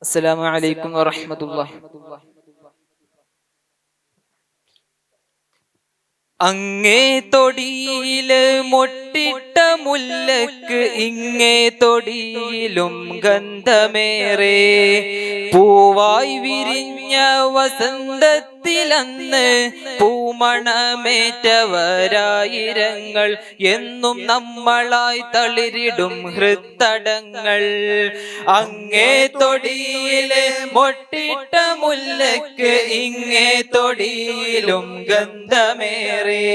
അസ്സലാമു അലൈക്കും വറഹ്മത്തുള്ളാഹി. അങ്ങേ തൊടിയില് മൊട്ടിട്ട മുല്ലക്ക് ഇങ്ങേ തൊടിയിലും ഗന്ധമേറെ. പൂവായി വിരിഞ്ഞ വസന്തത്തിലന്ന് പൂമണമേറ്റവരായിരങ്ങൾ എന്നും നമ്മളായി തളിരിടും ഹൃത്തടങ്ങൾ. അങ്ങേ തൊടിയിലെ മൊട്ടിട്ട മുല്ലക്ക് ഇങ്ങേ തൊടിയിലും ഗന്ധമേറെ.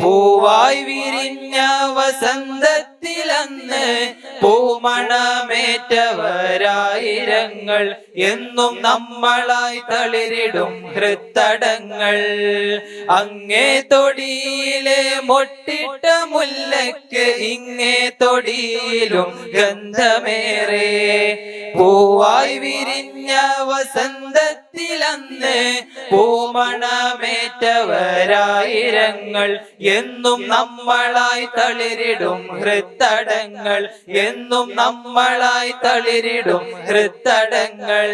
പൂവായി വിരിഞ്ഞ വസന്തത്തിലന്ന് പൂമണമേറ്റവരായിരങ്ങൾ എന്നും നമ്മളായി തളിരിടും ഹൃത്തടങ്ങൾ. അങ്ങേ തൊടിയിലെ മൊട്ടിട്ട മുല്ലക്ക് ഇങ്ങേ തൊടിയിലും ഗന്ധമേറെ. പൂവായി വിരിഞ്ഞ വസന്തത്തിലന്ന് പൂമണമേറ്റവരായിരങ്ങൾ എന്നും നമ്മളായി തളിരിടും ഹൃത്തടങ്ങൾ. എന്നും നമ്മളായി തളിരിടും ഹൃത്തടങ്ങൾ.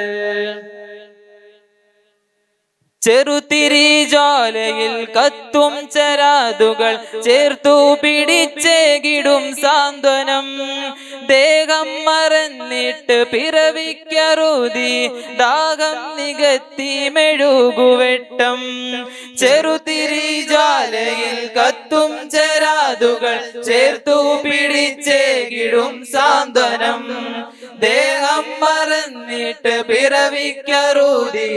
ചെറുതിരി ജ്വാലയിൽ കത്തും ചരാതുകൾ ചേർത്തു പിടിച്ചേകിടും സാന്ത്വനം. ദേഹം മറന്നിട്ട് പിറവിക്കറുതി ദാഹം നികത്തി മെഴുകുവെട്ടം. ചെറുതിരി ജ്വാലയിൽ കത്തും ചരാതുകൾ ചേർത്തു പിടിച്ചേകിടും സാന്ത്വനം. ദേഹം മറന്നിട്ട് പിറവിക്കറുതി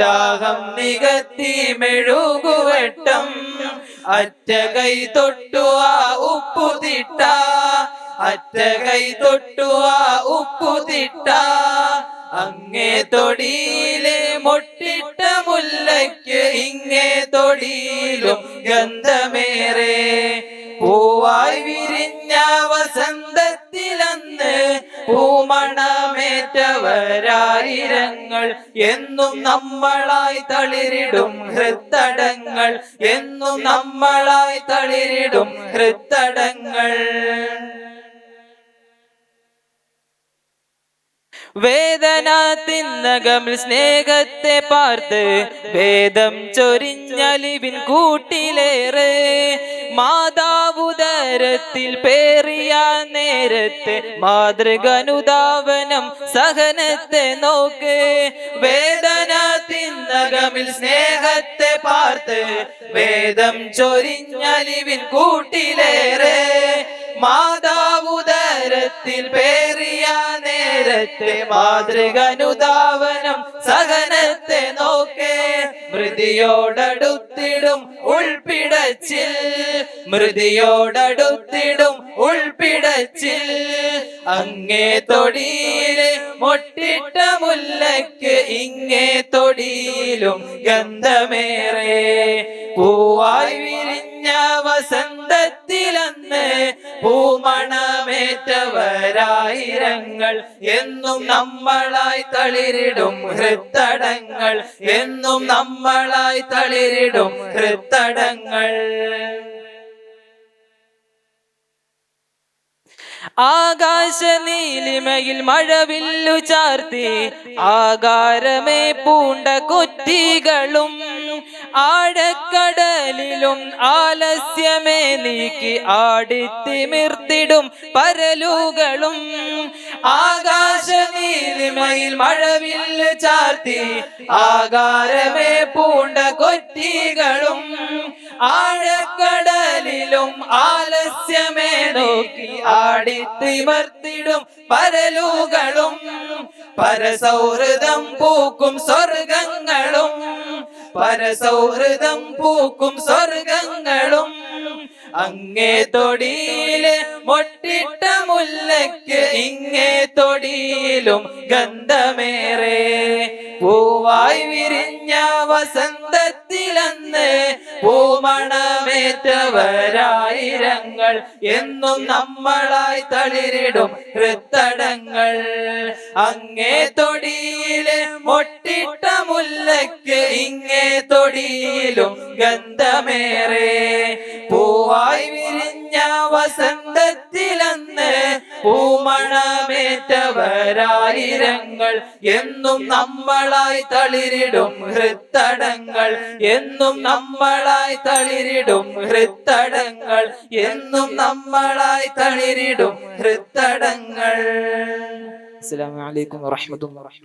ദാഹം നികത്തി മെഴുകുവെട്ടം. അറ്റ കൈ തൊട്ടു ആ ഉപ്പുതിട്ട, അറ്റ കൈ തൊട്ടു ആ ഉപ്പുതിട്ട. അങ്ങേ തൊടിയിലെ മൊട്ടിട്ട മുല്ലയ്ക്ക് ഇങ്ങേ തൊടിയിലും ഗന്ധമേറെ. പൂവായി വിരിഞ്ഞ വസന്തത്തിലന്ന് പൂമണമേറ്റവരായിരങ്ങൾ എന്നും നമ്മളായി തളിരിടും ഹൃത്തടങ്ങൾ. എന്നും നമ്മളായി തളിരിടും ഹൃത്തടങ്ങൾ. വേദന തിന്നകമിൽ സ്നേഹത്തെ പാർത്ത് വേദം ചൊരിഞ്ഞലിവിൻ കൂട്ടിലേറെ. മാതാവുദരത്തിൽ പേറിയ നേരത്തെ മാതൃകനുധാവനം സഹനത്തെ നോക്ക്. വേദന തിന്നകമിൽ സ്നേഹത്തെ പാർത്ത് വേദം ചൊരിഞ്ഞലിവിൻ കൂട്ടിലേറെ. മാതാവുദരത്തിൽ പേറിയ നേരത്തെ മാതൃകനുധാവനം സഹനത്തെ നോക്കേ. മൃതിയോടടുത്തിടും ഉൾപ്പിടച്ചിൽ, മൃതിയോടടുത്തിടും ഉൾപ്പിടച്ചിൽ. അങ്ങേ തൊടിയിലെ മൊട്ടിട്ട മുല്ലയ്ക്ക് ഇങ്ങേ തൊടിയിലും ഗന്ധമേറെ. പൂവായി വിരിഞ്ഞ വസന്തത്തിലന്ന് പൂമണമേറ്റവരായിരങ്ങൾ എന്നും നമ്മളായി തളിരിടും ഹൃത്തടങ്ങൾ. എന്നും നമ്മളായി തളിരിടും ഹൃത്തടങ്ങൾ. ആകാശ നീലിമയിൽ മഴവില്ലു ചാർത്തി ആകാരമേ പൂണ്ട കൊറ്റികളും. ആഴക്കടലിലും ആലസ്യമേ നീക്കി ആടിത്തിമിർത്തിടും പരലുകളും. ആകാശ നീലിമയിൽ മഴവില്ലു ചാർത്തി ആകാരമേ പൂണ്ട കൊറ്റികളും. ആഴക്കടലിലും ആലസ്യമേ നോക്കി ആടിത്തിമർത്തിടും പരലുകളും. പരസൗഹൃദം പൂക്കും സ്വർഗങ്ങളും, പരസൗഹൃദം പൂക്കും സ്വർഗങ്ങളും. അങ്ങേ തൊടിയിലെ മൊട്ടിട്ട മുല്ലയ്ക്ക് ഇങ്ങേ തൊടിയിലും ഗന്ധമേറെ. പൂവായി വിരിഞ്ഞ വസന്തത്തിലന്ന് പൂമണമേറ്റവരായിരങ്ങൾ എന്നും നമ്മളായി തളിരിടും ഹൃത്തടങ്ങൾ. അങ്ങേ തൊടിയിലെ മൊട്ടിട്ട മുല്ലയ്ക്ക് ഇങ്ങേ തൊടിയിലും ഗന്ധമേറെ. പൂവായി വിരിഞ്ഞ വസന്തത്തിലന്ന് പൂമണമേറ്റവരായിരങ്ങൾ എന്നും നമ്മളായി തളിരിടും ഹൃത്തടങ്ങൾ എന്നും നമ്മളായി തളിരിടും ഹൃത്തടങ്ങൾ എന്നും നമ്മളായി തളിരിടും ഹൃത്തടങ്ങൾ. അസ്സലാമു അലൈക്കും വറഹ്മത്തുള്ളാഹി.